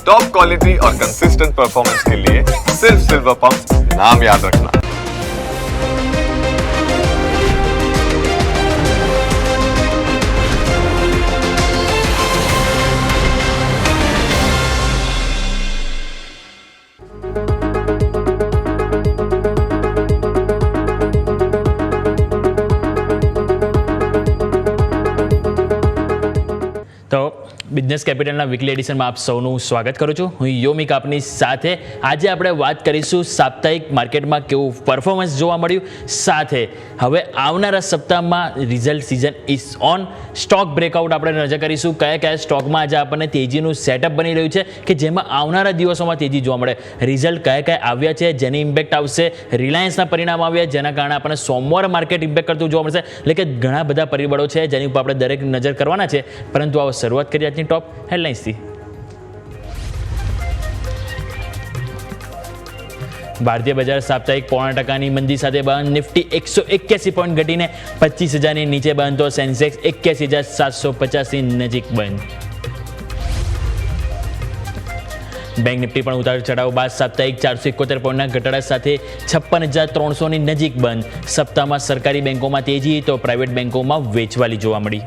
Top quality और consistent performance के लिए सिर्फ सिल्वर पंप नाम याद रखना। તો બિઝનેસ કેપિટલના વીકલી એડિશનમાં આપ સૌનું સ્વાગત કરું છું. હું યોમિક આપની સાથે આજે આપણે વાત કરીશું સાપ્તાહિક માર્કેટમાં કેવું પરફોર્મન્સ જોવા મળ્યું, સાથે હવે આવનારા સપ્તાહમાં result season is on. Stock breakout આપણે નજર કરીશું, કયા કયા સ્ટોકમાં આજે આપણને તેજીનું સેટઅપ બની રહ્યું છે કે જેમાં આવનારા દિવસોમાં તેજી જોવા મળે. રિઝલ્ટ કયા કયા આવ્યા છે, જેની ઇમ્પેક્ટ આવશે. રિલાયન્સના પરિણામ આવ્યા જેના કારણે આપણને સોમવારે માર્કેટ ઇમ્પેક્ટ કરતું જોવા મળશે. એટલે કે ઘણા બધા પરિબળો છે જેની ઉપર આપણે દરેક નજર કરવાના છે. પરંતુ આવો શરૂઆત કરીએ આજની ટોપ હેડલાઇન્સથી. ભારતીય બજાર સાપ્તાહિક 0.5% મંદી સાથે બંધ. નિફ્ટી 181 પોઈન્ટ ઘટીને 25,000ની નીચે બંધ, તો સેન્સેક્સ 81,750ની નજીક બંધ. બેંક નિફ્ટી પણ ઉતાર ચઢાવ બાદ સાપ્તાહિક 471 પોઈન્ટના ઘટાડા સાથે 56,300ની નજીક બંધ. સપ્તાહમાં સરકારી બેંકોમાં તેજી, તો પ્રાઇવેટ બેંકોમાં વેચવાલી જોવા મળી.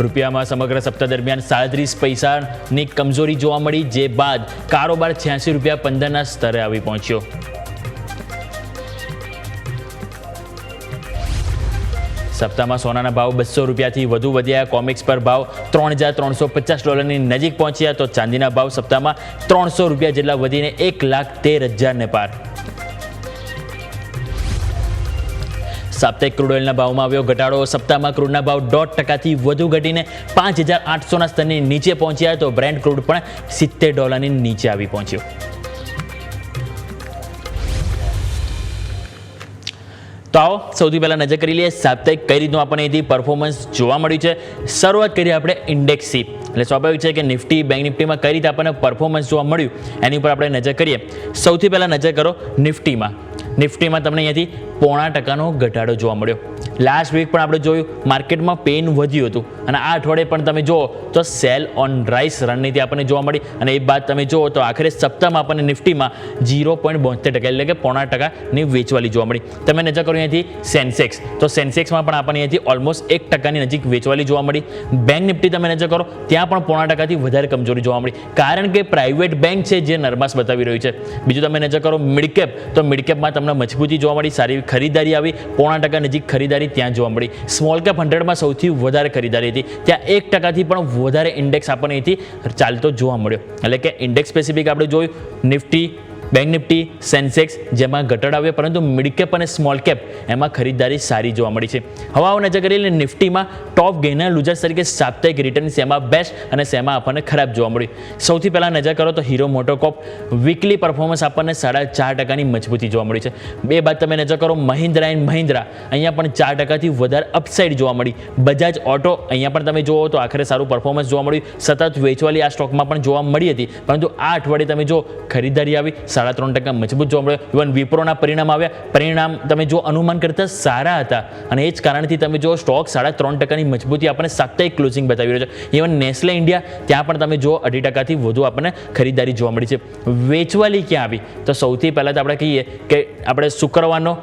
રૂપિયામાં સમગ્ર સપ્તાહ દરમિયાન 37 પૈસાની કમજોરી જોવા મળી, જે બાદ કારોબાર 86 રૂપિયા 15ના સ્તરે આવી પહોંચ્યો. સપ્તાહમાં સોનાના ભાવ 200 રૂપિયાથી વધુ વધ્યા. કોમેક્સ પર ભાવ $3,350ની નજીક પહોંચ્યા, તો ચાંદીના ભાવ સપ્તાહમાં 300 રૂપિયા જેટલા વધીને 1,13,000ને પાર. સાપ્તાહિક ક્રૂડ ઓઇલના ભાવમાં આવ્યો ઘટાડો. સપ્તાહમાં ક્રૂડના ભાવ 0.5% વધુ ઘટીને 5,800ના સ્તરની નીચે પહોંચ્યા, તો બ્રેન્ટ ક્રૂડ પણ $70ની નીચે આવી પહોંચ્યો. તો આવો સૌથી પહેલા નજર કરી લઈએ સાપ્તાહિક કઈ રીતનું આપણને અહીંથી પરફોર્મન્સ જોવા મળ્યું છે. શરૂઆત કરીએ આપણે ઇન્ડેક્સથી. એટલે સ્વાભાવિક છે કે નિફ્ટી, બેંક નિફ્ટીમાં કઈ રીતે આપણને પરફોર્મન્સ જોવા મળ્યું એની ઉપર આપણે નજર કરીએ. સૌથી પહેલાં નજર કરો નિફ્ટીમાં. નિફ્ટીમાં તમને અહીંયાથી 0.5%નો ઘટાડો જોવા મળ્યો. લાસ્ટ વીક પણ આપણે જોયું માર્કેટમાં પેન વધ્યું હતું, અને આ અઠવાડિયે પણ તમે જુઓ તો સેલ ઓન રાઇસ રણનીતિ આપણને જોવા મળી. અને એ બાદ તમે જુઓ તો આખરે સપ્તાહમાં આપણને નિફ્ટીમાં 0.72% એટલે કે 0.5%ની વેચવાલી જોવા મળી. તમે નજર કરો અહીંયાથી સેન્સેક્સ, તો સેન્સેક્સમાં પણ આપણને અહીંયાથી ઓલમોસ્ટ 1%ની નજીક વેચવાલી જોવા મળી. બેંક નિફ્ટી તમે નજર કરો ત્યાં પણ 0.5%થી વધારે કમજોરી જોવા મળી, કારણ કે પ્રાઇવેટ બેંક છે જે નરમાશ બતાવી રહ્યું છે. બીજું તમે નજર કરો મિડકેપ, તો મિડકેપમાં તમને મજબૂતી જોવા મળી, સારી ખરીદારી આવી, 0.5% નજીક ખરીદારી ત્યાં જોવા મળી. સ્મોલ કેપ 100માં સૌથી વધારે ખરીદારી હતી, ત્યાં 1%થી પણ વધારે ઇન્ડેક્સ આપણને અહીંથી ચાલતો જોવા મળ્યો. એટલે કે ઇન્ડેક્સ સ્પેસિફિક આપણે જોયું નિફ્ટી, બેંક નિફ્ટી, સેન્સેક્સ જેમાં ઘટાડો આવ્યો, પરંતુ મિડ કેપ અને સ્મોલ કેપ એમાં ખરીદારી સારી જોવા મળી છે. હવે આવો નજર કરીએ નિફ્ટીમાં ટોપ ગેઇનર લૂઝર્સ તરીકે સાપ્તાહિક રિટર્ન શેમાં બેસ્ટ અને શેમાં આપણને ખરાબ જોવા મળ્યું. સૌથી પહેલાં નજર કરો તો હીરો મોટોકોર્પ વીકલી પરફોર્મન્સ આપણને 4.5%ની મજબૂતી જોવા મળી છે. બે બાદ તમે નજર કરો મહિન્દ્રા એન્ડ મહિન્દ્રા, અહીંયા પણ 4%થી વધારે અપસાઇડ જોવા મળી. બજાજ ઓટો અહીંયા પણ તમે જુઓ તો આખરે સારું પરફોર્મન્સ જોવા મળ્યું. સતત વેચવાલી આ સ્ટોકમાં પણ જોવા મળી હતી, પરંતુ આ અઠવાડિયે તમે જો ખરીદારી આવી, 3% મજબૂત જોવા મળ્યો. ઇવન વિપ્રોના પરિણામ આવ્યા, પરિણામ તમે જો અનુમાન કરતાં સારા હતા, અને એ જ કારણથી તમે જો સ્ટોક 3.5%ની મજબૂતી આપણને સાપ્તાહિક ક્લોઝિંગ બતાવી રહ્યો છે. ઇવન નેસ્લે ઇન્ડિયા ત્યાં પણ તમે જો 2.5%થી વધુ આપણને ખરીદારી જોવા મળી છે. વેચવાલી ક્યાં આવી? તો સૌથી પહેલાં તો આપણે કહીએ કે આપણે શુક્રવારનો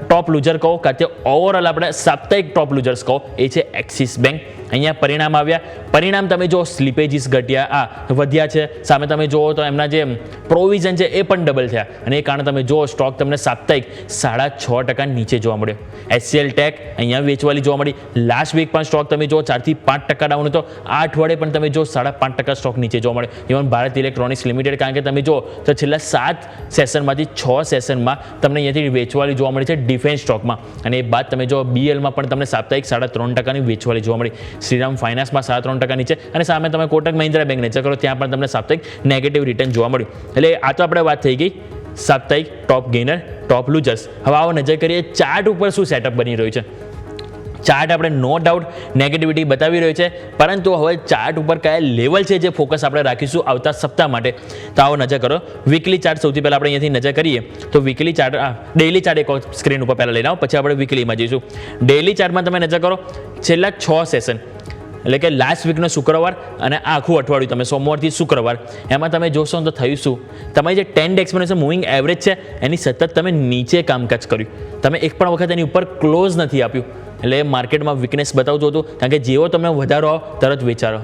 ટોપ લૂઝર કહો કાં તો ઓવરઓલ આપણે સાપ્તાહિક ટોપ લૂઝર્સ કહો, એ છે એક્સિસ બેંક. અહીંયા પરિણામ આવ્યા, પરિણામ તમે જો સ્લીપેજીસ વધ્યા છે, સામે તમે જુઓ તો એમના જે પ્રોવિઝન છે એ પણ ડબલ થયા, અને એ કારણે તમે જુઓ સ્ટોક તમને સાપ્તાહિક 6.5% નીચે જોવા મળ્યો. HCL ટેક અહીંયા વેચવાલી જોવા મળી. લાસ્ટ વીક પણ સ્ટોક તમે જો 4 થી 5% ડાઉન હતો, આ અઠવાડિયે પણ તમે જો 5.5% સ્ટોક નીચે જોવા મળ્યો. ઇવન ભારત ઇલેક્ટ્રોનિક્સ લિમિટેડ, કારણ કે તમે જો તો છેલ્લા 7 સેશનમાંથી 6 સેશનમાં તમને અહીંયાથી વેચવાલી જોવા મળી છે ડિફેન્સ સ્ટોકમાં. અને એ બાદ તમે જો BLમાં પણ તમને સાપ્તાહિક 3.5%ની વેચવાલી જોવા મળી. શ્રીરામ ફાઇનાન્સમાં 3% નીચે, અને સામે તમે કોટક મહિન્દ્રા બેંક નજર કરો ત્યાં પણ તમને સાપ્તાહિક નેગેટિવ રિટર્ન જોવા મળ્યું. એટલે આ તો આપણે વાત થઈ ગઈ સાપ્તાહિક ટોપ ગેઇનર, ટોપ લૂઝર્સ. હવે આવો નજર કરીએ ચાર્ટ ઉપર શું સેટઅપ બની રહ્યું છે. ચાર્ટ આપણે નો ડાઉટ નેગેટિવિટી બતાવી રહ્યો છે, પરંતુ હવે ચાર્ટ ઉપર કયા લેવલ છે જે ફોકસ આપણે રાખીશું આવતા સપ્તાહ માટે. તો આવો નજર કરો વીકલી ચાર્ટ. સૌથી પહેલાં આપણે અહીંયાથી નજર કરીએ તો વીકલી ચાર્ટ, ડેઇલી ચાર્ટ એક સ્ક્રીન ઉપર પહેલાં લઈને આવો, પછી આપણે વીકલીમાં જઈશું. ડેઇલી ચાર્ટમાં તમે નજર કરો છેલ્લા 6 સેશન એટલે કે લાસ્ટ વીકનો શુક્રવાર અને આ આખું અઠવાડિયું તમે સોમવારથી શુક્રવાર એમાં તમે જોશો તો થયું શું, તમારી જે 10 ડે એક્સપોનેન્શિયલ મૂવિંગ એવરેજ છે એની સતત તમે નીચે કામકાજ કર્યું, તમે એક પણ વખત એની ઉપર ક્લોઝ નથી આપ્યું, એટલે માર્કેટમાં વીકનેસ બતાવતું હતું. કારણ કે જેવો તમે વધારો આવો તરત વેચાણો,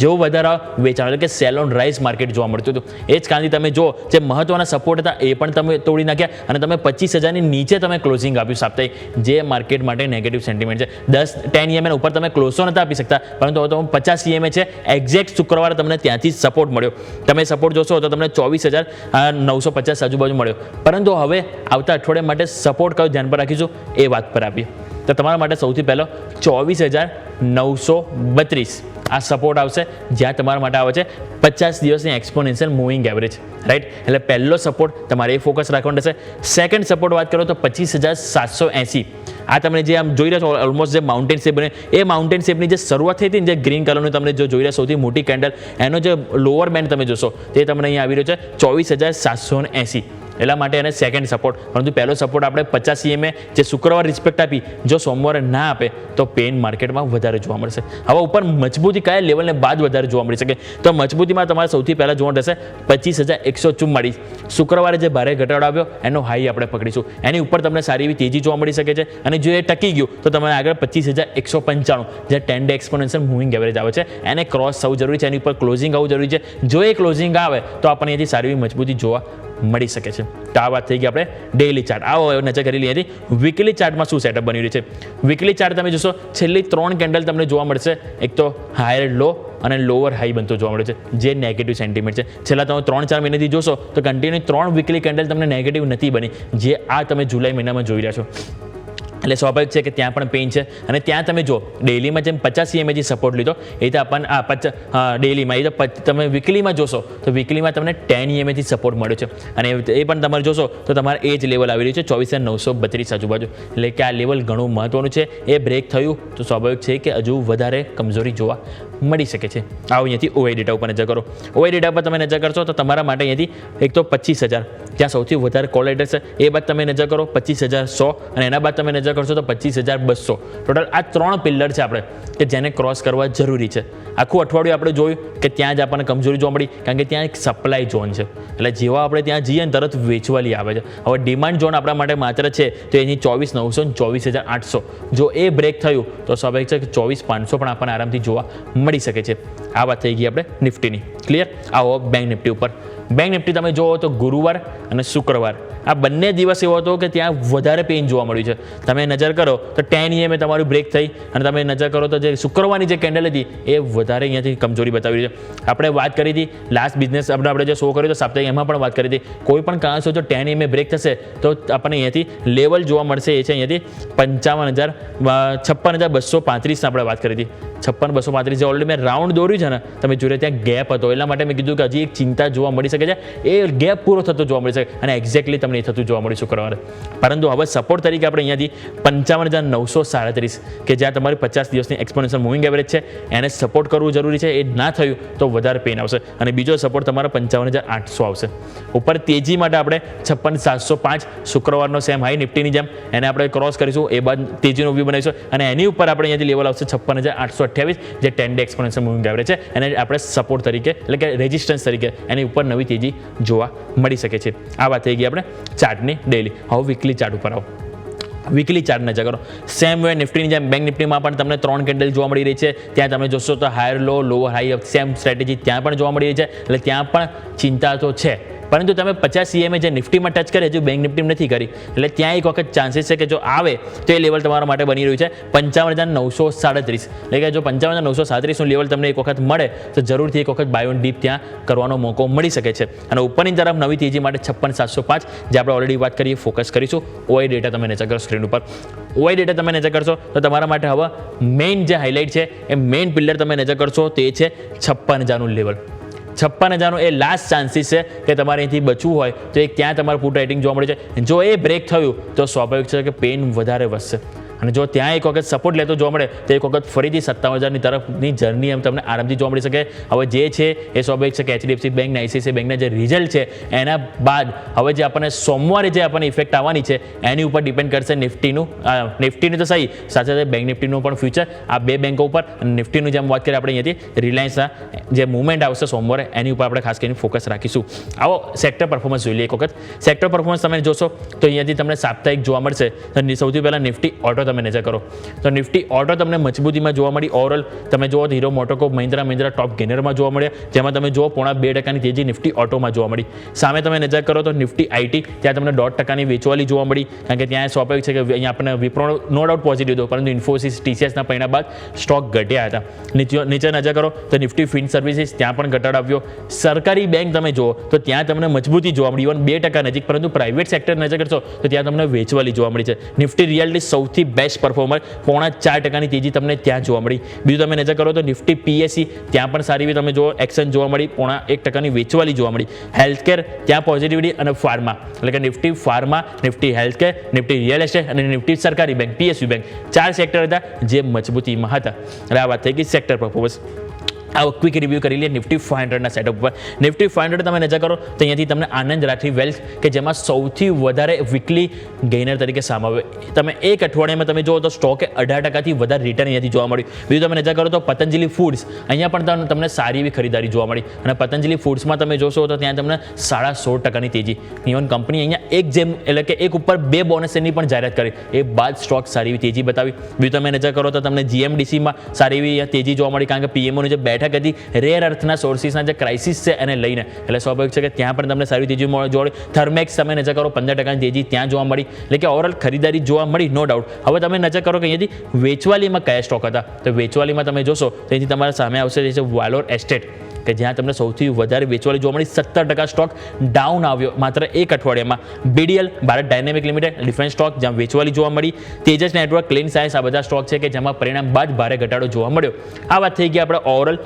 જેવો વધારો આવે વેચાણો, એટલે કે સેલ ઓન રાઇઝ માર્કેટ જોવા મળતું હતું. એ જ કારણથી તમે જો જે મહત્વના સપોર્ટ હતા એ પણ તમે તોડી નાખ્યા અને તમે 25,000ની નીચે તમે ક્લોઝિંગ આપ્યું સાપ્તાહિક, જે માર્કેટ માટે નેગેટિવ સેન્ટિમેન્ટ છે. 10 EMA ઉપર તમે ક્લોઝો નતા આપી શકતા, પરંતુ હવે તમે 50 EMA છે એક્ઝેક્ટ શુક્રવારે તમને ત્યાંથી સપોર્ટ મળ્યો. તમે સપોર્ટ જોશો તો તમને 24,950 આજુબાજુ મળ્યો. પરંતુ હવે આવતા અઠવાડિયા માટે સપોર્ટ કયો ધ્યાન પર રાખીશું એ વાત પર આપીએ. તો તમારા માટે સૌથી પહેલો 24,932 આ સપોર્ટ આવશે, જ્યાં તમારા માટે આવે છે 50 દિવસની એક્સપોનેન્શિયલ મૂવિંગ એવરેજ, રાઈટ. એટલે પહેલો સપોર્ટ તમારે એ ફોકસ રાખવાનો રહેશે. સેકન્ડ સપોર્ટ વાત કરો તો 25,780. આ તમને જે આમ જોઈ રહ્યા છો ઓલમોસ્ટ જે માઉન્ટેન શેપ બને એ માઉન્ટેન શેપની જે શરૂઆત થઈ હતી ને, જે ગ્રીન કલરનું તમને જો જોઈ રહ્યા સૌથી મોટી કેન્ડલ, એનો જે લોઅર બેન્ડ તમે જોશો તે તમને અહીંયા આવી રહ્યો છે 24,780. એટલા માટે એને સેકન્ડ સપોર્ટ. પરંતુ પહેલો સપોર્ટ આપણે 50 EMA જે શુક્રવાર રિસ્પેક્ટ આપી, જો સોમવારે ના આપે તો પેન માર્કેટમાં વધારે જોવા મળશે. હવે ઉપર મજબૂતી કયા લેવલને બાદ વધારે જોવા મળી શકે, તો મજબૂતીમાં તમારે સૌથી પહેલાં જોવાનું રહેશે 25,144. શુક્રવારે જે ભારે ઘટાડો આવ્યો એનો હાઈ આપણે પકડીશું, એની ઉપર તમને સારી એવી તેજી જોવા મળી શકે છે. અને જો એ ટકી ગયું તો તમારે આગળ 25,195 જે 10 ડે એક્સપોનેન્શિયલ મૂવિંગ એવરેજ આવે છે એને ક્રોસ થવું જરૂરી છે, એની ઉપર ક્લોઝિંગ આવવું જરૂરી છે. જો એ ક્લોઝિંગ આવે તો આપણને અહીંયાથી સારી એવી મજબૂતી જોવા મળી શકે છે. તો આ વાત થઈ ગઈ આપણે ડેઇલી ચાર્ટ. આવો નજર કરી લઈએ વીકલી ચાર્ટમાં શું સેટઅપ બની રહ્યું છે. વીકલી ચાર્ટ તમે જોશો છેલ્લી 3 કેન્ડલ તમને જોવા મળશે, એક તો હાયર લો અને લોઅર હાઈ બનતો જોવા મળે છે, જે નેગેટિવ સેન્ટિમેન્ટ છે. છેલ્લા તમે 3-4 મહિનાથી જોશો તો કન્ટિન્યુ 3 વીકલી કેન્ડલ તમને નેગેટિવ નથી બની, જે આ તમે જુલાઈ મહિનામાં જોઈ રહ્યા છો. એટલે સ્વાભાવિક છે કે ત્યાં પણ પેઇન છે. અને ત્યાં તમે જો ડેઇલીમાં જેમ 50 EMA જે સપોર્ટ લીધો એ તો આપણને ડેઇલીમાં એ તો તમે વીકલીમાં જોશો તો વીકલીમાં તમને 10 EMA થી સપોર્ટ મળ્યો છે. અને એ પણ તમારે જોશો તો તમારે એ જ લેવલ આવી રહ્યું છે 24,932 આજુબાજુ. એટલે કે આ લેવલ ઘણું મહત્વનું છે. એ બ્રેક થયું તો સ્વાભાવિક છે કે હજુ વધારે કમજોરી જોવા મળી શકે છે. આવો અહીંયાથી OI ડેટા ઉપર નજર કરો. OI ડેટા પર તમે નજર કરશો તો તમારા માટે અહીંયાથી એક તો 25,000 ત્યાં સૌથી વધારે કોલ લેટર છે, એ બાદ તમે નજર કરો 25,100 અને એના બાદ તમે નજર કરશો તો 25,200. ટોટલ આ 3 પિલ્લર છે આપણે કે જેને ક્રોસ કરવા જરૂરી છે. આખું અઠવાડિયું આપણે જોયું કે ત્યાં જ આપણને કમજોરી જોવા મળી, કારણ કે ત્યાં એક સપ્લાય ઝોન છે. એટલે જેવા આપણે ત્યાં જઈએ ને તરત વેચવાલી આવે છે. હવે ડિમાન્ડ ઝોન આપણા માટે માત્ર છે તો એની 24,900 અને 24,800. જો એ બ્રેક થયું તો સ્વાભાવિક છે કે 24,500 પણ આપણને આરામથી જોવા મળી શકે છે. આ વાત થઈ ગઈ આપણે નિફ્ટીની. ક્લિયર. આવો બેંક નિફ્ટી ઉપર. બેંક નિફ્ટી તમે જોવો તો ગુરુવાર અને શુક્રવાર આ બંને દિવસ એવો હતો કે ત્યાં વધારે પેઇન જોવા મળ્યું છે. તમે નજર કરો તો 10 EMA તમારું બ્રેક થઈ અને તમે નજર કરો તો જે શુક્રવારની જે કેન્ડલ હતી એ વધારે અહીંયાથી કમજોરી બતાવી રહી છે. આપણે વાત કરી હતી લાસ્ટ બિઝનેસ આપણે જે શો કર્યો તો સાપ્તાહિક, એમાં પણ વાત કરી હતી કોઈ પણ કારણસર જો 10 EMA બ્રેક થશે તો આપણને અહીંયાથી લેવલ જોવા મળશે. એ છે અહીંયાથી 56,235 આપણે વાત કરી હતી. 56,235 જે ઓલરેડી મેં રાઉન્ડ દોર્યું છે ને, તમે જોડે ત્યાં ગેપ હતો, એટલા માટે મેં કીધું કે હજી એક ચિંતા જોવા મળી શકે છે. એ ગેપ પૂરો થતો જોવા મળી શકે અને એક્ઝેક્ટલી તમને એ થતું જોવા મળ્યું શુક્રવારે. પરંતુ હવે સપોર્ટ તરીકે આપણે અહીંયાથી 55,937 કે જ્યાં તમારી 50 દિવસની એક્સપોનેન્શિયલ મૂવિંગ એવરેજ છે એને સપોર્ટ કરવું જરૂરી છે. એ ના થયું તો વધારે પેન આવશે. અને બીજો સપોર્ટ તમારા 55,800 આવશે. ઉપર તેજી માટે આપણે 56,705 શુક્રવારનો સેમ હાઈ નિફ્ટીની જેમ એને આપણે ક્રોસ કરીશું, એ બાદ તેજીનો વ્યૂ બનાવીશું અને એની ઉપર આપણે અહીંયાથી લેવલ આવશે 56,828 જે 10 ડે એક્સપોનેન્શિયલ મૂવિંગ એવરેજ છે એને આપણે સપોર્ટ તરીકે એટલે કે રેઝિસ્ટન્સ તરીકે એની ઉપર નવી તેજી જોવા મળી શકે છે. આ વાત થઈ ગઈ આપણે ચાર્ટની ડેલી. હવે વીકલી ચાર્ટ ઉપર આવો. વીકલી ચાર્ટ નજર કરો. સેમ વે નિફ્ટીની જેમ બેંક નિફ્ટીમાં પણ તમને 3 કેન્ડલ જોવા મળી રહી છે. ત્યાં તમે જોશો તો higher low lower high same strategy ત્યાં પણ જોવા મળી રહી છે. એટલે ત્યાં પણ ચિંતા તો છે, પરંતુ તમે 50 EMA જે નિફ્ટીમાં ટચ કરે હજુ બેંક નિફ્ટી નથી કરી, એટલે ત્યાં એક વખત ચાન્સીસ છે કે જો આવે તો એ લેવલ તમારા માટે બની રહ્યું છે 55,937. એટલે કે જો 55,937નું લેવલ તમને એક વખત મળે તો જરૂરથી એક વખત બાય ઓન ડીપ ત્યાં કરવાનો મોકો મળી શકે છે. અને ઉપરની તરફ નવી તેજી માટે 56,705 જે આપણે ઓલરેડી વાત કરીએ ફોકસ કરીશું. OI ડેટા તમે નજર કરો સ્ક્રીન ઉપર. OI ડેટા તમે નજર કરશો તો તમારા માટે હવે મેઇન જે હાઇલાઇટ છે એ મેઇન પિલ્લર તમે નજર કરશો તે છે 56,000નું લેવલ. 56,000 એ લાસ્ટ ચાન્સીસ છે કે તમારે અહીંથી બચવું હોય તો એક ત્યાં તમારું પુટ રાઇટિંગ જોવા મળે છે. જો એ બ્રેક થયું તો સ્વાભાવિક છે કે પેન વધારે વધશે. અને જો ત્યાં એક વખત સપોર્ટ લેતો જોવા મળે તો એક વખત ફરીથી 57,000ની તરફની જર્ની એમ તમને આરામથી જોવા મળી શકે. હવે જે છે એ સ્વાભાવિક છે કે HDFC બેંક ને ICICI બેંકના જે રિઝલ્ટ છે એના બાદ હવે જે આપણને સોમવારે જે આપણને ઇફેક્ટ આવવાની છે એની ઉપર ડિપેન્ડ કરશે નિફ્ટીનું તો સહી, સાથે સાથે બેંક નિફ્ટીનું પણ ફ્યુચર. આ બે બેંકો ઉપર નિફ્ટીનું જેમ વાત કરીએ આપણે અહીંયાથી રિલાયન્સના જે મુવમેન્ટ આવશે સોમવારે એની ઉપર આપણે ખાસ કરીને ફોકસ રાખીશું. આવો સેક્ટર પરફોર્મન્સ જોઈ લઈએ એક વખત. સેક્ટર પરફોર્મન્સ તમે જોશો તો અહીંયાથી તમને સાપ્તાહિક જોવા મળશે. તો સૌથી પહેલાં નિફ્ટી ઓટો તમે નજર કરો તો નિફ્ટી ઓટો તમને મજબૂતીમાં જોવા મળી. ઓવરઓલ તમે જુઓ તો હીરો મોટોકોપ મહિન્દ્રા ટોપ ગેનરમાં જોવા મળ્યા, જેમાં તમે જુઓ 0.5% તેજી નિફ્ટી ઓટોમાં જોવા મળી. સામે તમે નજર કરો તો નિફ્ટી આઈટી ત્યાં તમને 0.5% વેચવાલી જોવા મળી, કારણ કે ત્યાં સ્વાભાવિક છે કે અહીંયા આપણને વિપ્રો નો ડાઉટ પોઝિટિવ હતો, પરંતુ ઇન્ફોસિસ TCSના પરિણામ બાદ સ્ટોક ઘટ્યા હતા. નીચે નજર કરો તો નિફ્ટી ફિન સર્વિસીસ ત્યાં પણ ઘટાડો આવ્યો. સરકારી બેંક તમે જુઓ તો ત્યાં તમને મજબૂતી જોવા મળી, ઇવન 2% નજીક, પરંતુ પ્રાઇવેટ સેક્ટર નજર કરશો તો ત્યાં તમને વેચવાલી જોવા મળી છે. નિફ્ટી રિયાલિટી સૌથી બેસ્ટ પરફોર્મર 0.4% તેજી તમને ત્યાં જોવા મળી. બીજું તમે નજર કરો તો નિફ્ટી PSE ત્યાં પણ સારી એવી તમે જુઓ એક્શન જોવા મળી, 0.1% વેચવાલી જોવા મળી. હેલ્થકેર ત્યાં પોઝિટિવિટી અને ફાર્મા એટલે કે Nifty pharma, Nifty healthcare, Nifty real estate અને નિફ્ટી સરકારી બેંક PSU બેંક 4 સેક્ટર હતા જે મજબૂતીમાં હતા. એટલે આ વાત થઈ ગઈ સેક્ટર પરફોર્મન્સ. આવો ક્વિક રિવ્યૂ કરી લઈએ નિફ્ટી 500ના સેટઅપ ઉપર. નિફ્ટી 500 તમે નજર કરો તો અહીંયાથી તમને આનંદ રાઠી વેલ્થ કે જેમાં સૌથી વધારે વીકલી ગેઇનર તરીકે સામે આવે. તમે એક અઠવાડિયામાં તમે જુઓ તો સ્ટોકે 18%થી વધારે રિટર્ન અહીંયાથી જોવા મળ્યું. બીજું તમે નજર કરો તો પતંજલિ ફૂડ્સ અહીંયા પણ તમને સારી એવી ખરીદારી જોવા મળી, અને પતંજલિ ફૂડ્સમાં તમે જોશો તો ત્યાં તમને 16.5% તેજી. ઇવન કંપની અહીંયા એક જેમ એટલે કે એક ઉપર 2 બોનસની પણ જાહેરાત કરી, એ બાદ સ્ટોક સારી એવી તેજી બતાવી. બીજું તમે નજર કરો તો તમને GMDCમાં સારી એવી તેજી જોવા મળી, કારણ કે PMOની જે બેઠક હતી રેર અર્થના સોર્સિસના જે ક્રાઇસિસ છે એને લઈને, એટલે સ્વાભાવિક છે કે ત્યાં પણ તમને સારી તેજી જોવા મળી. થર્મેક્સ તમે નજર કરો 15% તેજી ત્યાં જોવા મળી, એટલે કે ઓવરઓલ ખરીદારી જોવા મળી નો ડાઉટ. હવે તમે નજર કરો કે અહીંયાથી વેચવાલીમાં કયા સ્ટોક હતા, તો વેચવાલીમાં તમે જોશો તો અહીંથી તમારા સામે આવશે જે છે વાલોર એસ્ટેટ કે જ્યાં તમને સૌથી વધારે વેચવાલી જોવા મળી. 17% સ્ટોક ડાઉન આવ્યો માત્ર એક અઠવાડિયામાં. BDL Bharat dynamic limited different stock જ્યાં વેચવાલી જોવા મળી. તેજસ નેટવર્ક, ક્લીન સાયન્સ આ બધા સ્ટોક છે કે જેમાં પરિણામ બાદ ભારે ઘટાડો જોવા મળ્યો. આ વાત થઈ ગઈ આપણે ઓવરઓલ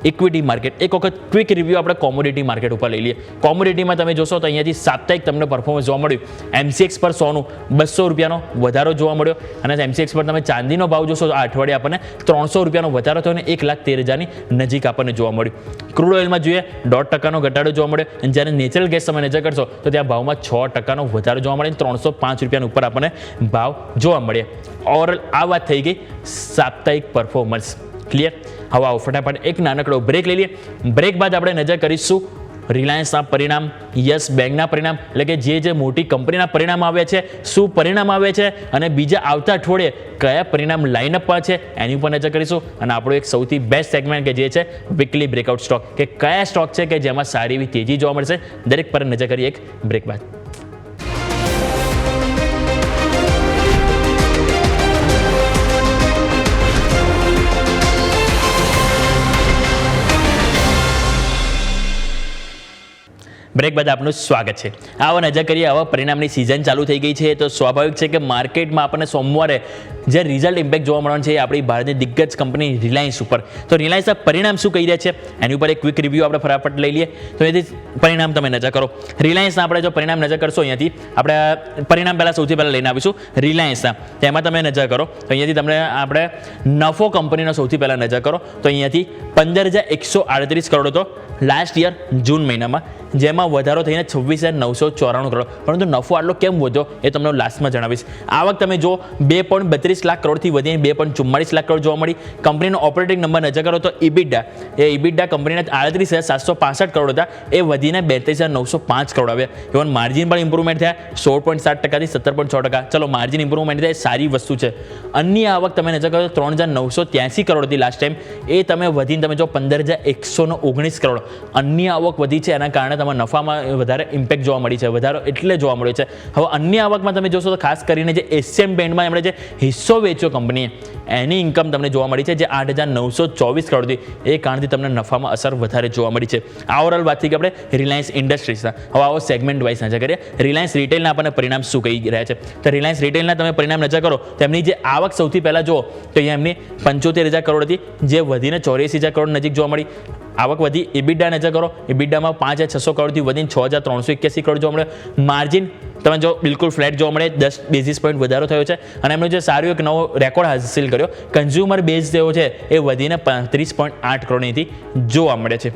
ઇક્વિટી માર્કેટ. એક વખત ક્વિક રિવ્યૂ આપણે કોમોડિટી માર્કેટ ઉપર લઈ લઈએ. કોમોડિટીમાં તમે જોશો તો અહીંયાથી સાપ્તાહિક તમને પરફોર્મન્સ જોવા મળ્યું. MCX પર સોનું 200 રૂપિયાનો વધારો જોવા મળ્યો, અને MCX પર તમે ચાંદીનો ભાવ જોશો તો આ અઠવાડિયે આપણને 300 રૂપિયાનો વધારો થયો અને 1,13,000ની નજીક આપણને જોવા મળ્યું. ક્રૂડ ઓઇલમાં જોઈએ 1.5%નો ઘટાડો જોવા મળ્યો, અને જ્યારે નેચરલ ગેસ તમે નજર કરશો તો ત્યાં ભાવમાં 6%નો વધારો જોવા મળે, 305 રૂપિયાના ઉપર આપણને ભાવ જોવા મળ્યા. ઓવરઓલ આ વાત થઈ ગઈ સાપ્તાહિક પરફોર્મન્સ. ક્લિયર? હવે આવો ફટાફટ એક નાનકડો બ્રેક લઈ લઈએ. બ્રેક બાદ આપણે નજર કરીશું રિલાયન્સના પરિણામ, યસ બેંકના પરિણામ, એટલે કે જે મોટી કંપનીના પરિણામ આવ્યા છે, શું પરિણામ આવે છે અને બીજા આવતા અઠવાડિયે કયા પરિણામ લાઇનઅપમાં છે એની ઉપર નજર કરીશું. અને આપણો એક સૌથી બેસ્ટ સેગમેન્ટ કે જે છે વીકલી બ્રેકઆઉટ સ્ટોક, કે કયા સ્ટોક છે કે જેમાં સારી એવી તેજી જોવા મળશે, દરેક પર નજર કરીએ એક બ્રેક બાદ. બ્રેક બાદ આપનું સ્વાગત છે. આવા નજર કરીએ, આવા પરિણામની સિઝન ચાલુ થઈ ગઈ છે, તો સ્વાભાવિક છે કે માર્કેટમાં આપણને સોમવારે જે રિઝલ્ટ ઇમ્પેક્ટ જોવા મળવાનું છે એ આપણી ભારતની દિગ્ગજ કંપની રિલાયન્સ ઉપર. તો રિલાયન્સના પરિણામ શું કહી રહ્યા છે એની ઉપર એક ક્વિક રિવ્યૂ આપણે ફટાફટ લઈ લઈએ. તો એથી પરિણામ તમે નજર કરો. રિલાયન્સના આપણે જો પરિણામ નજર કરશો અહીંયાથી આપણે પરિણામ સૌથી પહેલાં લઈને આવીશું રિલાયન્સના. તેમાં તમે નજર કરો તો અહીંયાથી તમને આપણે નફો કંપનીનો સૌથી પહેલાં નજર કરો તો અહીંયાથી 15,138 કરોડ હતો લાસ્ટ યર જૂન મહિનામાં, જેમાં વધારો થઈને 26,994 કરોડ. પરંતુ નફો આટલો કેમ વધ્યો એ તમને લાસ્ટમાં જણાવીશ. આવક તમે જો 2.32 લાખ કરોડથી વધીને 2.44 લાખ કરોડ જોવા મળી. કંપનીનો ઓપરેટિંગ નંબર નજર કરો તો ઇબિડા કંપનીના 38,765 કરોડ હતા, એ વધીને 32,905 કરોડ આવ્યા. ઇવન માર્જિન પણ ઇમ્પ્રુવમેન્ટ થયા 16.7%થી 17.6%. ચલો માર્જિન ઇમ્પ્રુવમેન્ટ થાય સારી વસ્તુ છે. અન્ય આવક તમે નજર કરો તો 3,983 કરોડ હતી લાસ્ટ ટાઈમ, એ તમે વધીને તમે જો 15,119 કરોડ. અન્ય આવક વધી છે, એના કારણે તમારા નફામાં વધારે ઇમ્પેક્ટ જોવા મળી છે, વધારો એટલે જોવા મળ્યો છે. હવે અન્ય આવકમાં તમે જોશો તો ખાસ કરીને જે એશિયન પેઇન્ટમાં એમણે જે હિસ્સો વેચ્યો કંપનીએ, એની ઇન્કમ તમને જોવા મળી છે જે 8,924 કરોડથી, એ કારણથી તમને નફામાં અસર વધારે જોવા મળી છે. ઓવરઓલ વાત થઈ કે આપણે રિલાયન્સ ઇન્ડસ્ટ્રીઝના. હવે આવો સેગમેન્ટ વાઇઝ નજર કરીએ. રિલાયન્સ રિટેલના આપણને પરિણામ શું કહી રહ્યા છે. તો રિલાયન્સ રિટેલના તમે પરિણામ નજર કરો તો એમની જે આવક સૌથી પહેલાં જુઓ તો અહીંયા એમની 75,000 કરોડ હતી, જે વધીને 84,000 કરોડ નજીક જોવા મળી. આવક વધી. EBITDA નજર કરો, EBITDAમાં 5,600 કરોડથી વધીને 6,381 કરોડ જોવા મળે. માર્જિન તમે જો બિલકુલ ફ્લેટ જોવા મળે, 10 બેઝિસ પોઈન્ટ વધારો થયો છે. અને એમનો જે સારો એક નવો રેકોર્ડ હાંસિલ કર્યો, કન્ઝ્યુમર બેઝ જેવો છે એ વધીને 35.8 કરોડથી જોવા મળે છે.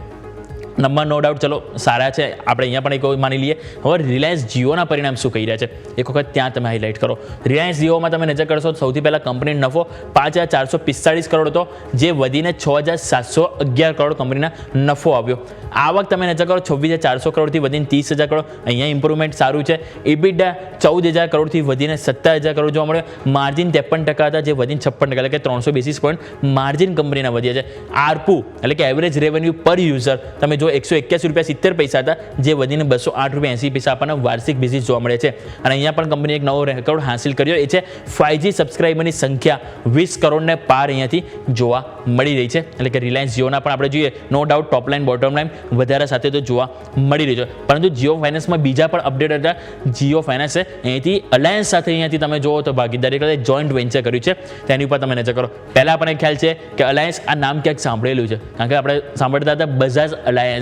નંબર નો ડાઉટ ચલો સારા છે, આપણે અહીંયા પણ એક માની લઈએ. હવે રિલાયન્સ જીઓના પરિણામ શું કહી રહ્યા છે એક વખત ત્યાં તમે હાઇલાઇટ કરો. રિલાયન્સ જીઓમાં તમે નજર કરશો, સૌથી પહેલાં કંપનીનો નફો 5,445 કરોડ હતો, જે વધીને 6,711 કરોડ કંપનીના નફો આવ્યો. આવક તમે નજર કરો 26,400 કરોડથી વધીને 30,000 કરોડ, અહીંયા ઇમ્પ્રુવમેન્ટ સારું છે. EBITDA 14,000 કરોડથી વધીને 17,000 કરોડ જોવા મળ્યો. માર્જિન 53% હતા, જે વધીને 56%, એટલે કે 300 બેસિસ પોઈન્ટ માર્જિન કંપનીના વધ્યા છે. આરપુ એટલે કે એવરેજ રેવન્યુ પર યુઝર તમે જો 181.70 રૂપિયા હતા, જે વધીને 208.80 રૂપિયા આપણને વાર્ષિક બેસિસ જોવા મળે છે. અને અહીંયા પણ કંપની એક નવો રેકોર્ડ હાંસિલ કર્યો, એ છે 5G સબસ્ક્રાઇબરની સંખ્યા 20 કરોડને પાર અહીંયાથી જોવા મળી રહી છે. એટલે કે રિલાયન્સ જીઓના પણ આપણે જોઈએ નો ડાઉટ ટોપ લાઇન બોટમ લાઇન વધારે સાથે તો જોવા મળી રહી છે. પરંતુ જીઓ ફાઇનાન્સમાં બીજા પણ અપડેટ હતા. જીઓ ફાઇનાન્સે અહીંથી અલાયન્સ સાથે અહીંયાથી તમે જુઓ તો ભાગીદારી કરે જોઈન્ટ વેન્ચર કર્યું છે, તેની ઉપર તમે નજર કરો. પહેલાં આપણને ખ્યાલ છે કે અલાયન્સ આ નામ ક્યાંક સાંભળેલું છે, કારણ કે આપણે સાંભળતા હતા બજાજ અલાયન્સ.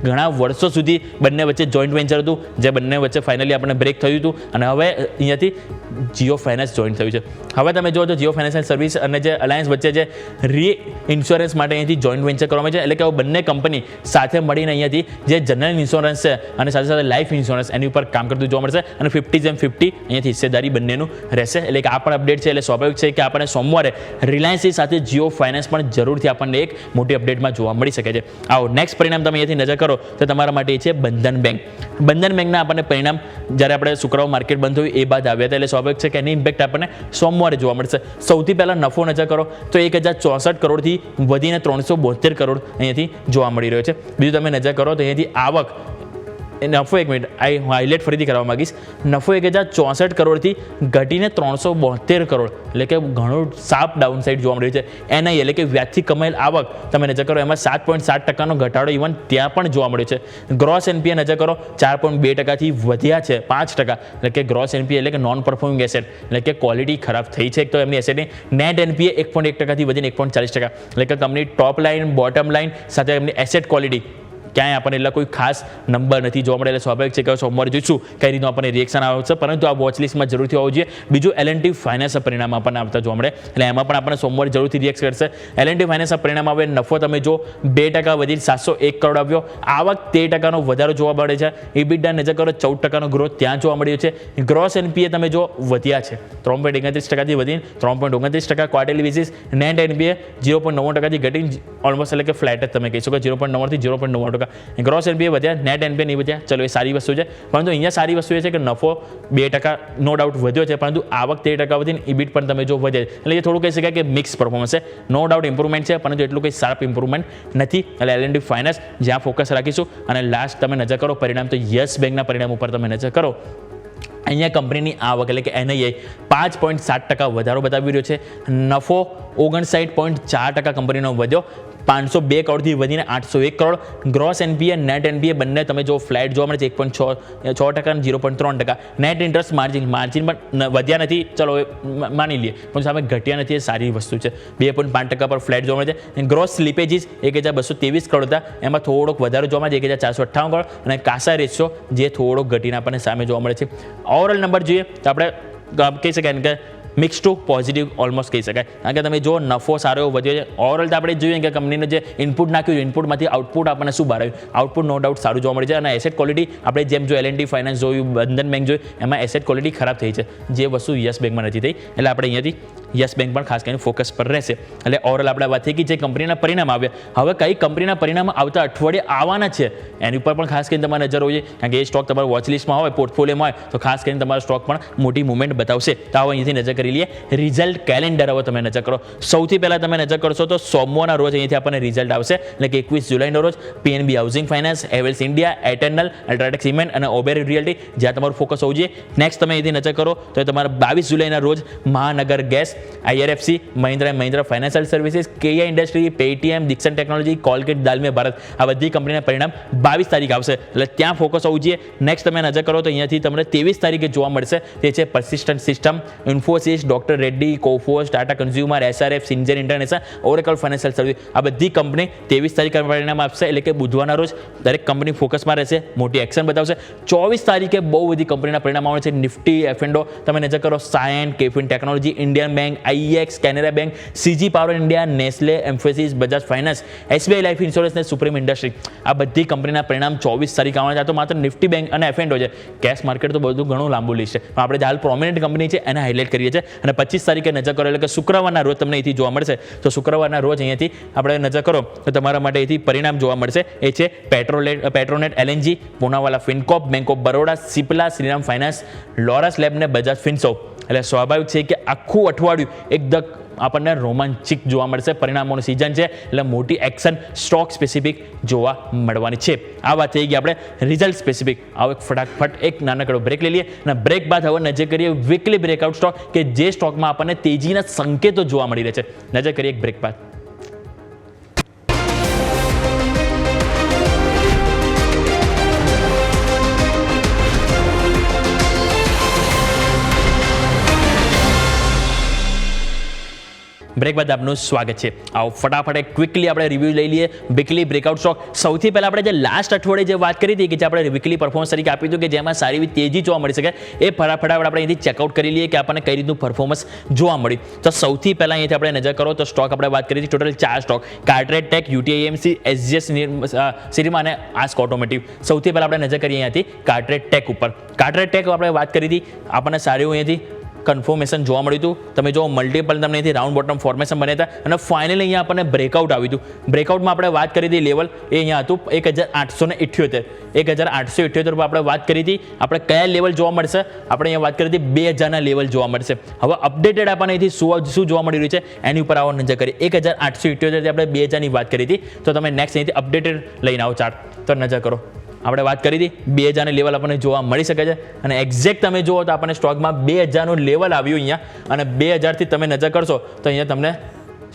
ઘણા વર્ષો સુધી બંને વચ્ચે જોઈન્ટ વેન્ચર હતું, જે બંને વચ્ચે ફાઇનલી આપણને બ્રેક થયું હતું, અને હવે અહીંયાથી જીઓ ફાઇનાન્સ જોઈન્ટ થયું છે. હવે તમે જુઓ તો જીઓ ફાઇનાન્શિયલ સર્વિસ અને જે અલાયન્સ વચ્ચે જે રી ઇન્સ્યોરન્સ માટે અહીંયાથી જોઈન્ટ વેન્ચર કરવામાં છે, એટલે કે બંને કંપની સાથે મળીને અહીંયાથી જે જનરલ ઇન્સ્યોરન્સ છે અને સાથે સાથે લાઈફ ઇન્સ્યોરન્સ એની ઉપર કામ કરતું જોવા મળશે. અને 50-50 અહીંયાથી હિસ્સેદારી બંનેનું રહેશે. એટલે કે આ પણ અપડેટ છે. એટલે સ્વાભાવિક છે કે આપણને સોમવારે રિલાયન્સની સાથે જીઓ ફાઇનાન્સ પણ જરૂરથી આપણને એક મોટી અપડેટમાં જોવા મળી શકે છે. આવો નેક્સ્ટ પરિણામ તમે અહીંયાથી નજર કરો તો તમારા માટે એ છે બંધન બેંક. બંધન બેંકના આપણને પરિણામ જ્યારે આપણે શુક્રવાર માર્કેટ બંધ થયું એ બાદ આવ્યા હતા, એટલે સ્વાભાવિક છે કે એની ઇમ્પેક્ટ આપણને સોમવારે જોવા મળશે. સૌથી પહેલાં નફો નજર કરો તો 1,064 કરોડથી વધીને 372 કરોડ અહીંયાથી જોવા મળી રહ્યો છે. બીજું તમે નજર કરો તો અહીંયાથી આવક નફો, એક મિનિટ હું હાઇલાઇટ ફરીથી કરવા માંગીશ. નફો 1,064 કરોડથી ઘટીને 372 કરોડ, એટલે કે ઘણું શાર્પ ડાઉન સાઇડ જોવા મળ્યું છે. એનઆઈ એટલે કે વ્યાજથી કમાયેલ આવક તમે નજર કરો એમાં 7.7%નો ઘટાડો ઇવન ત્યાં પણ જોવા મળ્યો છે. ગ્રોસ એનપીએ નજર કરો 4.2%થી વધ્યા છે 5%, એટલે કે ગ્રોસ એનપીએ એટલે કે નોન પરફોર્મિંગ એસેટ, એટલે કે ક્વોલિટી ખરાબ થઈ છે તો એમની એસેટની. નેટ એનપીએ 1.1%થી વધીને 1.40%, એટલે કે company top line bottom line સાથે એમની એસેટ ક્વોલિટી ક્યાંય આપણને એટલે કોઈ ખાસ નંબર નથી જોવા મળે. એટલે સ્વાભાવિક છે કે સોમવારે જોઈશું કઈ રીતનું આપણને રિએક્શન આવે છે, પરંતુ આ વોચ લિસ્ટમાં જરૂરથી હોવું જોઈએ. બીજું L&T ફાઇનાન્સ પરિણામ આપણને આવતા જોવા મળે, એટલે એમાં પણ આપણને સોમવારે જરૂરથી રિએક્ટ કરશે. L&T ફાઇનાન્સ પરિણામ આવે, નફો તમે જો 2% વધી 701 કરોડ આવ્યો, આવક 13%નો વધારો જોવા મળે છે. EBITDA નજર કરો 14%નો ગ્રોથ ત્યાં જોવા મળ્યો છે. ગ્રોસ એનપીએ તમે જો વધ્યા છે 3.31%થી વધીને 3.29% ક્વાર્ટરલી બેસિસ. નેટ એનપીએ 0.99%થી ઘટીને ઓલમોસ્ટ એટલે કે ફ્લેટ જ તમે કહી શકો, 0.9 થી 0.9%. ગ્રોસ એનપીએ વધ્યા, નેટ એનપીએ નહીં વધ્યા. ચલો એ સારી વસ્તુ છે, પરંતુ અહીંયા સારી વસ્તુ એ છે કે નફો 2% નો ડાઉટ વધ્યો છે, પરંતુ આવક 13% વધીને EBIT પણ તમે જો વધે, એટલે એ થોડું કહી શકાય કે મિક્સ પરફોર્મન્સ છે. નો ડાઉટ ઇમ્પ્રુવમેન્ટ છે, પરંતુ એટલું કંઈ શાર્પ ઇમ્પ્રુવમેન્ટ નથી. એટલે L&T ફાઇનાન્સ જ્યાં ફોકસ રાખીશું. અને લાસ્ટ તમે નજર કરો પરિણામ, તો યસ બેંકના પરિણામ ઉપર તમે નજર કરો. અહીંયા કંપનીની આવક એટલે કે NII 5.7% વધારો બતાવી રહ્યો છે. નફો 59.4% કંપનીનો વધ્યો, 502 કરોડથી વધીને 801 crore. Gross NPA net NPA બંને તમે જો ફ્લેટ જોવા મળે છે 1.6% અને 0.3%. નેટ ઇન્ટરેસ્ટ માર્જિન પણ વધ્યા નથી, ચલો માની લઈએ, પણ સામે ઘટ્યા નથી, એ સારી વસ્તુ છે. 2.5% પર ફ્લેટ જોવા મળે છે. ગ્રોસ સ્લીપેજીસ 1,223 કરોડ હતા, એમાં થોડોક વધારો જોવા મળે છે 1,458 કરોડ. અને કાસા રેશિયો જે થોડોક ઘટીને આપણને સામે જોવા મળે છે. ઓવરઓલ નંબર જોઈએ તો આપણે કહી શકાય કે મિક્સ ટુ પોઝિટિવ ઓલમોસ્ટ કહી શકાય, કારણ કે તમે જો નફો સારો એવો વધ્યો છે. ઓવરઓલ તો આપણે જોઈએ કે કંપનીને જે ઇનપુટ નાખ્યું, ઇનપુટમાંથી આઉટપુટ આપણને શું બહાર આવ્યું, આઉટપુટ નો ડાઉટ સારું જોવા મળે છે. અને એસેટ ક્વોલિટી આપણે જેમ જો L&T ફાઇનાન્સ જોયું, બંધન બેંક જોયું, એમાં એસેટ ક્વોલિટી ખરાબ થઈ છે, જે વસ્તુ યસ બેંકમાં નથી થઈ. એટલે આપણે અહીંયાથી યસ બેંક પણ ખાસ કરીને ફોકસ પર રહેશે. એટલે ઓવરઓલ આપણે વાત થઈ કે જે કંપનીના પરિણામ આવ્યા, હવે કઈ કંપનીના પરિણામ આવતા અઠવાડિયે આવવાના છે એની ઉપર પણ ખાસ કરીને તમારે નજર હોવી જોઈએ, કારણ કે એ સ્ટોક તમારા વોચ લિસ્ટમાં હોય, પોર્ટફોલિયોમાં હોય, તો ખાસ કરીને તમારો સ્ટોક પણ મોટી મુવમેન્ટ બતાવશે. તો આવો અહીંયાથી નજર કરી લઈએ રિઝલ્ટ કેલેન્ડર. હવે તમે નજર કરો, સૌથી પહેલાં તમે નજર કરશો તો સોમવારના રોજ અહીંયાથી આપણને રિઝલ્ટ આવશે, એટલે કે 21 જુલાઈના રોજ PNB housing finance, Havells India, Eternal, UltraTech cement અને ઓબેરોઈ રિયલ્ટી, જ્યાં તમારું ફોકસ હોવું જોઈએ. નેક્સ્ટ તમે અહીંથી નજર કરો તો તમારા 22 જુલાઈના રોજ Mahanagar gas, IRFC, Mahindra and Mahindra financial services, KI industry, Paytm, Dixon technology, Colgate, Dalmia Bharat, આ બધી કંપનીના પરિણામ 22 તારીખ આવશે, એટલે ત્યાં ફોકસ હોવું જોઈએ. નેક્સ્ટ તમે નજર કરો તો અહીંયાથી તમને 23 તારીખે જોવા મળશે, તે છે persistent system, Infosys, doctor Reddy, કોફોસ, Tata consumer, SRF, Syngene international, Oracle financial service, આ બધી કંપની 23 તારીખે પરિણામ આપશે, એટલે કે બુધવારના રોજ દરેક કંપની ફોકસમાં રહેશે, મોટી એક્શન બતાવશે. 24 તારીખે બહુ બધી કંપનીના પરિણામ આવે છે. નિફ્ટી, એફએન્ડો, તમે નજર કરો, સાયન, KFin technology, Indian bank, IEX, Canara bank, CG power India, Nestle, Mphasis, Bajaj finance, SBI life insurance ને સુપ્રીમ ઇન્ડસ્ટ્રી, આ બધી કંપનીના પરિણામ 24 તારીખ આવવાના છે. તો માત્ર નિફ્ટી બેંક અને એફએન્ડો છે. કેશ માર્કેટ તો બધું ઘણું લાંબુ લિસ્ટ છે, પણ આપણે હાલ પ્રોમિનન્ટ કંપની છે એને હાઇલાઇટ કરીએ છીએ. અને 25 તારીખે નજર કરો એટલે કે શુક્રવારના રોજ તમને અહીંથી જોવા મળશે. તો શુક્રવારના રોજ અહીંયાથી આપણે નજર કરો તો તમારા માટે અહીંથી પરિણામ જોવા મળશે. એ છે Petronet LNG, Poonawalla Fincorp, bank of Baroda, Cipla, Shriram finance, Laurus lab ને બજાજ ફિનસર્વ. એટલે સ્વાભાવિક છે કે આખું અઠવાડિયું એકદમ આપણને રોમાંચિક જોવા મળશે. પરિણામોની સિઝન છે એટલે મોટી એક્શન સ્ટોક સ્પેસિફિક જોવા મળવાની છે. આ વાત થઈ ગઈ આપણે રિઝલ્ટ સ્પેસિફિક. આવો એક ફટાફટ એક નાનકડો બ્રેક લઈ લઈએ અને બ્રેક બાદ હવે નજર કરીએ વીકલી બ્રેકઆઉટ સ્ટોક કે જે સ્ટોકમાં આપણને તેજીના સંકેતો જોવા મળી રહે છે. નજર કરીએ એક બ્રેક બાદ. બ્રેક બાદ આપનું સ્વાગત છે. આવો ફટાફટ એક ક્વિકલી આપણે રિવ્યૂ લઈ લઈએ વીકલી બ્રેકઆઉટ સ્ટોક. સૌથી પહેલાં આપણે જે લાસ્ટ અઠવાડિયે જે વાત કરી હતી કે જે આપણે વીકલી પરફોર્મન્સ તરીકે આપ્યું હતું કે જેમાં સારી એવી તેજી જોવા મળી શકે, એ ફટાફટ આપણે અહીંથી ચેકઆઉટ કરી લઈએ કે આપણને કઈ રીતનું પરફોર્મન્સ જોવા મળ્યું. તો સૌથી પહેલાં અહીંયાથી આપણે નજર કરો તો સ્ટોક આપણે વાત કરી હતી total 4 stock, CarTrade tech, UTI AMC, SGS Syrma અને આસ્ક ઓટોમોટિવ. સૌથી પહેલાં આપણે નજર કરીએ અહીંયાથી કાર્ટરેટ ટેક ઉપર. કાર્ટરેટ ટેક આપણે વાત કરી હતી, આપણને સારું અહીંયાથી કન્ફર્મેશન જોવા મળ્યું હતું. તમે જો મલ્ટિપલ તમને અહીંથી રાઉન્ડ બોટમ ફોર્મેશન બન્યા હતા અને ફાઇનલી અહીંયા આપણને બ્રેકઆઉટ આવ્યું હતું. બ્રેકઆઉટમાં આપણે વાત કરી હતી લેવલ એ અહીંયા હતું 1878. 1878 પર આપણે વાત કરી હતી. આપણે કયા લેવલ જોવા મળશે? આપણે અહીંયા વાત કરી હતી 2000ના લેવલ જોવા મળશે. હવે અપડેટેડ આપણને અહીંથી શું જોવા મળી રહ્યું છે એની ઉપર આવો નજર કરીએ. 1878 થી આપણે 2000ની વાત કરી હતી. તો તમે નેક્સ્ટ અહીંથી અપડેટેડ લઈને આવો ચાર્ટ તો નજર કરો. આપણે વાત કરી હતી 2000 લેવલ આપણને જોવા મળી શકે છે અને એક્ઝેક્ટ તમે જુઓ તો આપણને સ્ટોકમાં 2000નું લેવલ આવ્યું અહીંયા અને 2000થી તમે નજર કરશો તો અહીંયા તમને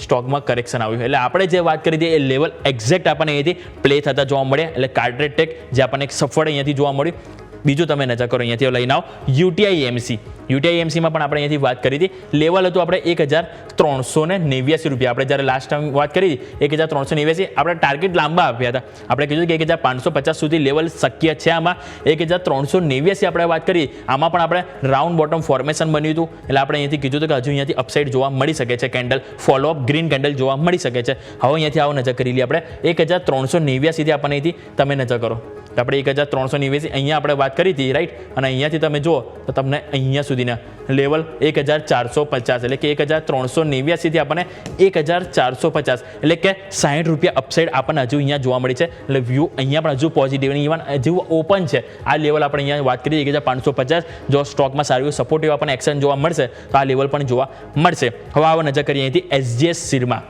સ્ટોકમાં કરેક્શન આવ્યું. એટલે આપણે જે વાત કરી હતી એ લેવલ એક્ઝેક્ટ આપણને અહીંયાથી પ્લે થતા જોવા મળે. એટલે કાર્ટરેટ ટેક જે આપણને એક સફળ અહીંયાથી જોવા મળ્યું. બીજું તમે નજર કરો અહીંયાથી લઈને આવો UTI AMC. UTI AMCમાં પણ આપણે અહીંયાથી વાત કરી હતી. લેવલ હતું આપણે 1389 રૂપિયા. આપણે જ્યારે લાસ્ટ ટાઈમ વાત કરી હતી 1389. આપણે ટાર્ગેટ લાંબા આપ્યા હતા. આપણે કીધું કે 1550 સુધી લેવલ શક્ય છે. આમાં 1389 આપણે વાત કરી. આમાં પણ આપણે રાઉન્ડ બોટમ ફોર્મેશન બન્યું હતું. એટલે આપણે અહીંયાથી કીધું હતું કે હજુ અહીંયાથી અપસાઇડ જોવા મળી શકે છે. કેન્ડલ ફોલોઅપ ગ્રીન કેન્ડલ જોવા મળી શકે છે. હવે અહીંયાથી આવો નજર કરી લઈએ આપણે 1389 થી આપણને અહીંથી તમે નજર કરો તો આપણે 1389 અહીંયા આપણે વાત કરી હતી રાઈટ. અને અહીંયાથી તમે જુઓ તો તમને અહીંયા સુધીના લેવલ 1450 એટલે કે 1389 થી આપણને 1450 એટલે કે 60 રૂપિયા અપસાઇડ આપણને હજુ અહીંયા જોવા મળી છે. એટલે વ્યૂ અહીંયા પણ હજુ પોઝિટિવ ઇવન હજુ ઓપન છે. આ લેવલ આપણે અહીંયા વાત કરી 1550. જો સ્ટોકમાં સારું સપોર્ટિવ આપણને એક્શન જોવા મળશે તો આ લેવલ પણ જોવા મળશે. હવે આવો નજર કરીએ અહીંથી SGS સિરમા.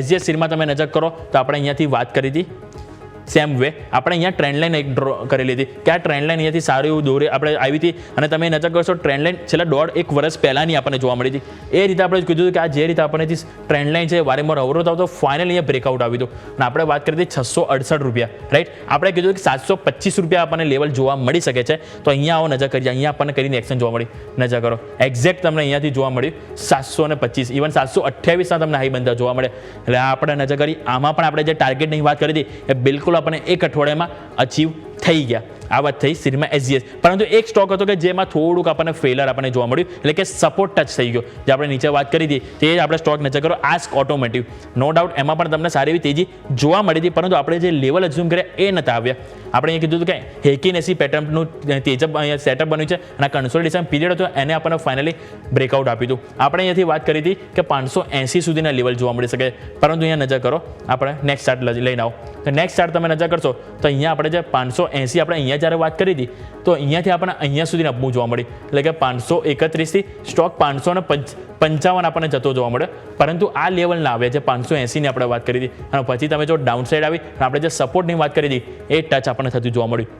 SGS સિરમા તમે નજર કરો તો આપણે અહીંયાથી વાત કરી હતી સેમ વે આપણે અહીંયા ટ્રેન્ડ લાઈન એક ડ્રો કરેલી હતી કે આ ટ્રેન્ડ લાઈન અહીંયાથી સારું એવું દોરે આપણે આવી હતી. અને તમે નજર કરશો ટ્રેન્ડ લાઈન છેલ્લા 1.5 વર્ષ પહેલાંની આપણને જોવા મળી હતી. એ રીતે આપણે કીધું હતું કે આ જે રીતે આપણને ટ્રેન્ડ લાઈન છે વારંવાર અવરોધ આવતો ફાઇનલી અહીંયા બ્રેકઆઉટ આવ્યું હતું. અને આપણે વાત કરી હતી 668 રૂપિયા રાઈટ. આપણે કીધું કે 725 રૂપિયા આપણને લેવલ જોવા મળી શકે છે. તો અહીંયા આવો નજર કરીએ. અહીંયા આપણને કરીને એક્શન જોવા મળી. નજર કરો એક્ઝેક્ટ તમને અહીંયાથી જોવા મળ્યું 725 ઇવન 728ના તમને હાઈ બનતા જોવા મળે. એટલે આપણે નજર કરી. આમાં પણ આપણે જે ટાર્ગેટની વાત કરી હતી એ બિલકુલ આપણને એક અઠવાડિયામાં અચીવ થઈ ગયા. આ વાત થઈ સિરમા SGS. પરંતુ એક સ્ટોક હતો કે જેમાં થોડુંક આપણને ફેલર આપણને જોવા મળ્યું એટલે કે સપોર્ટ ટચ થઈ ગયો. જે આપણે નીચે વાત કરી હતી તે આપણે સ્ટોક નજર કરો આસ્ક ઓટોમોટિવ. નો ડાઉટ એમાં પણ તમને સારી એવી તેજી જોવા મળી હતી પરંતુ આપણે જે લેવલ અઝ્યુમ કર્યા એ નતા આવ્યા. આપણે અહીંયા કીધું કે હેકિન એસી પેટર્નનું તેજબ અહીંયા સેટઅપ બન્યું છે અને કન્સોલિડેશન પીરિયડ હતો એને આપણને ફાઇનલી બ્રેકઆઉટ આપ્યું હતું. આપણે અહીંયાથી વાત કરી હતી કે 580 સુધીના લેવલ જોવા મળી શકે. પરંતુ અહીંયા નજર કરો આપણે નેક્સ્ટ ચાર્ટ લઈને આવો તો નેક્સ્ટ ચાર્ટ તમે નજર કરશો તો અહીંયા આપણે જે 580 આપણે અહીંયા જ્યારે વાત કરી હતી તો અહીંયાથી આપણને અહીંયા સુધી અપમૂવ જોવા મળી. એટલે કે 531 થી સ્ટોક 555 આપણને જતો જોવા મળે. પરંતુ આ લેવલ ના આવ્યા છે 580 ની આપણે વાત કરી હતી. અને પછી તમે જો ડાઉન સાઈડ આવી આપણે જે સપોર્ટની વાત કરી હતી એ ટચ આપણને થતું જોવા મળ્યું.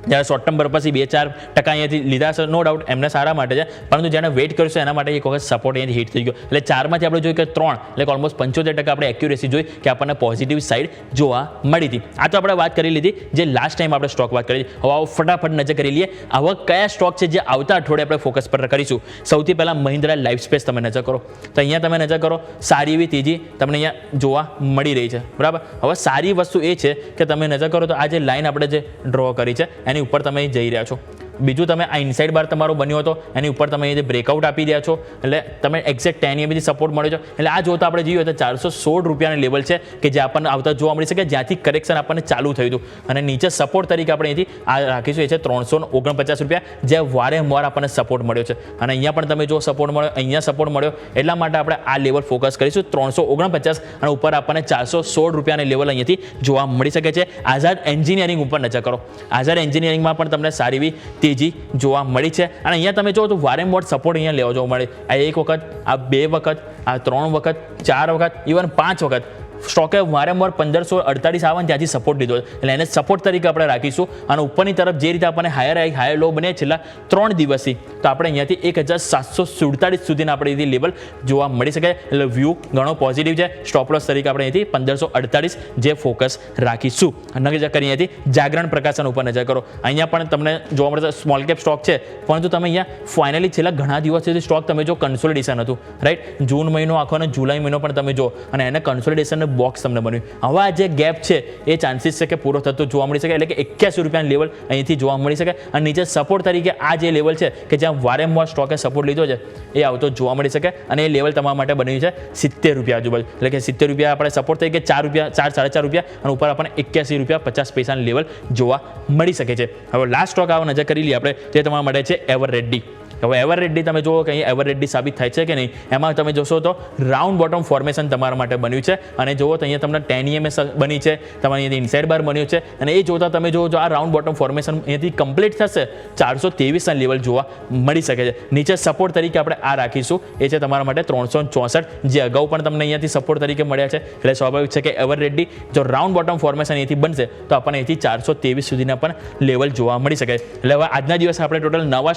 જ્યારે શોર્ટ ટર્મ પર્પઝથી 2-4% અહીંયાથી લીધા છે નો ડાઉટ એમને સારા માટે છે, પરંતુ જેને વેઇટ કરશે એના માટે એક વખત સપોર્ટ અહીંયાથી હિટ થઈ ગયો. એટલે 4માંથી આપણે જોઈએ કે 3 એટલે ઓલમોસ્ટ 75% આપણે એક્યુરેસી જોઈ કે આપણને પોઝિટિવ સાઇડ જોવા મળી હતી. આ તો આપણે વાત કરી લીધી જે લાસ્ટ ટાઈમ આપણે સ્ટોક વાત કરી. હવે આવો ફટાફટ નજર કરી લઈએ આવા કયા સ્ટોક છે જે આવતા અઠવાડિયે આપણે ફોકસ પર કરીશું. સૌથી પહેલાં મહિન્દ્રા લાઇફસ્પેસ તમે નજર કરો તો અહીંયા તમે નજર કરો સારી એવી તેજી તમને અહીંયા જોવા મળી રહી છે, બરાબર. હવે સારી વસ્તુ એ છે કે તમે નજર કરો તો આ જે લાઈન આપણે જે ડ્રો કરી છે એની ઉપર તમે જઈ રહ્યા છો. બીજું તમે આ ઇનસાઇડ બાર તમારો બન્યો હતો એની ઉપર તમે એ બ્રેકઆઉટ આપી રહ્યા છો, એટલે તમે એક્ઝેક્ટ 10 EMA સપોર્ટ મળ્યો છે. એટલે આ જોતા આપણે જોઈએ તો 416 રૂપિયાની લેવલ છે કે જે આપણને આવતા જોવા મળી શકે, જ્યાંથી કરેક્શન આપણને ચાલુ થયું હતું. અને નીચે સપોર્ટ તરીકે આપણે અહીંથી આ રાખીશું એ છે 349 રૂપિયા, જે વારંવાર આપણને સપોર્ટ મળ્યો છે. અને અહીંયા પણ તમે જો સપોર્ટ મળ્યો, અહીંયા સપોર્ટ મળ્યો, એટલા માટે આપણે આ લેવલ ફોકસ કરીશું 349 અને ઉપર આપણને 416 રૂપિયાની લેવલ અહીંયાથી જોવા મળી શકે છે. આઝાદ એન્જિનિયરિંગ ઉપર નજર કરો, આઝાદ એન્જિનિયરિંગમાં પણ તમને સારી એવી તેજી જોવા મળી છે. અને અહીંયા તમે જો તો વારંવાર સપોર્ટ અહીંયા લેવા જોવા મળે. આ 1 વખત, આ 2 વખત, આ 3 વખત, 4 વખત, ઇવન 5 વખત સ્ટોકે વારંવાર 1548 આવે ને ત્યાંથી સપોર્ટ લીધો, એટલે એને સપોર્ટ તરીકે આપણે રાખીશું. અને ઉપરની તરફ જે રીતે આપણને હાયર લો બને છેલ્લા 3 દિવસથી, તો આપણે અહીંયાથી 1747 સુધીના આપણે અહીંથી લેવલ જોવા મળી શકે. એટલે વ્યૂ ઘણો પોઝિટિવ છે. સ્ટોપ લોસ તરીકે આપણે અહીંથી 1548 જે ફોકસ રાખીશું. નજર કરી અહીંયાથી જાગરણ પ્રકાશન ઉપર નજર કરો, અહીંયા પણ તમને જોવા મળશે સ્મોલ કેપ સ્ટોક છે, પરંતુ તમે અહીંયા ફાઇનલી છેલ્લા ઘણા દિવસથી સ્ટોક તમે જો કન્સોલિડેશન હતું, રાઈટ. જૂન મહિનો આખો અને જુલાઈ મહિનો પણ તમે જો, અને એને કન્સોલિડેશન બોક્સ તમને બન્યું. હવે આ જે ગેપ છે એ ચાન્સીસ છે કે પૂરો થતો જોવા મળી શકે, એટલે કે 81 રૂપિયાની લેવલ અહીંથી જોવા મળી શકે. અને નીચે સપોર્ટ તરીકે આ જે લેવલ છે કે જ્યાં વારંવાર સ્ટોકે સપોર્ટ લીધો છે એ આવતો જોવા મળી શકે. અને એ લેવલ તમારા માટે બન્યું છે 70 રૂપિયા આજુબાજુ, એટલે કે 70 રૂપિયા આપણે સપોર્ટ તરીકે 4 રૂપિયા, 4-4.5 રૂપિયા, અને ઉપર આપણને 81 રૂપિયા 50 લેવલ જોવા મળી શકે છે. હવે લાસ્ટ સ્ટોક આવો નજર કરી લઈએ આપણે, તે તમારા માટે છે એવરરેડી. હવે એવરરેડી તમે જુઓ કે અહીં એવરરેડી સાબિત થાય છે કે નહીં, એમાં તમે જોશો તો રાઉન્ડ બોટમ ફોર્મેશન તમારા માટે બન્યું છે. અને જુઓ તો અહીંયા તમને 10 EMA બની છે, તમારે અહીંયાથી ઇનસાઇડ બાર બન્યું છે. અને એ જોતા તમે જો આ રાઉન્ડ બોટમ ફોર્મેશન અહીંયાથી કમ્પ્લીટ થશે 423ના લેવલ જોવા મળી શકે છે. નીચે સપોર્ટ તરીકે આપણે આ રાખીશું, એ છે તમારા માટે 364, જે અગાઉ પણ તમને અહીંયાથી સપોર્ટ તરીકે મળ્યા છે. એટલે સ્વાભાવિક છે કે એવરરેડી જો રાઉન્ડ બોટમ ફોર્મેશન અહીંથી બનશે તો આપણને અહીંથી 423 સુધીના પણ લેવલ જોવા મળી શકે. એટલે હવે આજના દિવસે આપણે ટોટલ નવા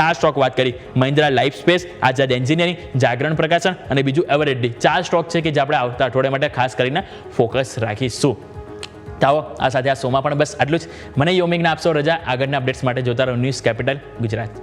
4 સ્ટોક વાત કરી, મહિન્દ્રા લાઇફસ્પેસ, આઝાદ એન્જિનિયરિંગ, જાગરણ પ્રકાશન અને બીજું એવરરેડી. 4 સ્ટોક છે કે જે આપણે આવતા અઠવાડિયા માટે ખાસ કરીને ફોકસ રાખીશું. તો આ સાથે આ શોમાં પણ બસ આટલું જ. મને યોમિકને આપશો રજા. આગળના અપડેટ્સ માટે જોતા રહો ન્યૂઝ કેપિટલ ગુજરાત.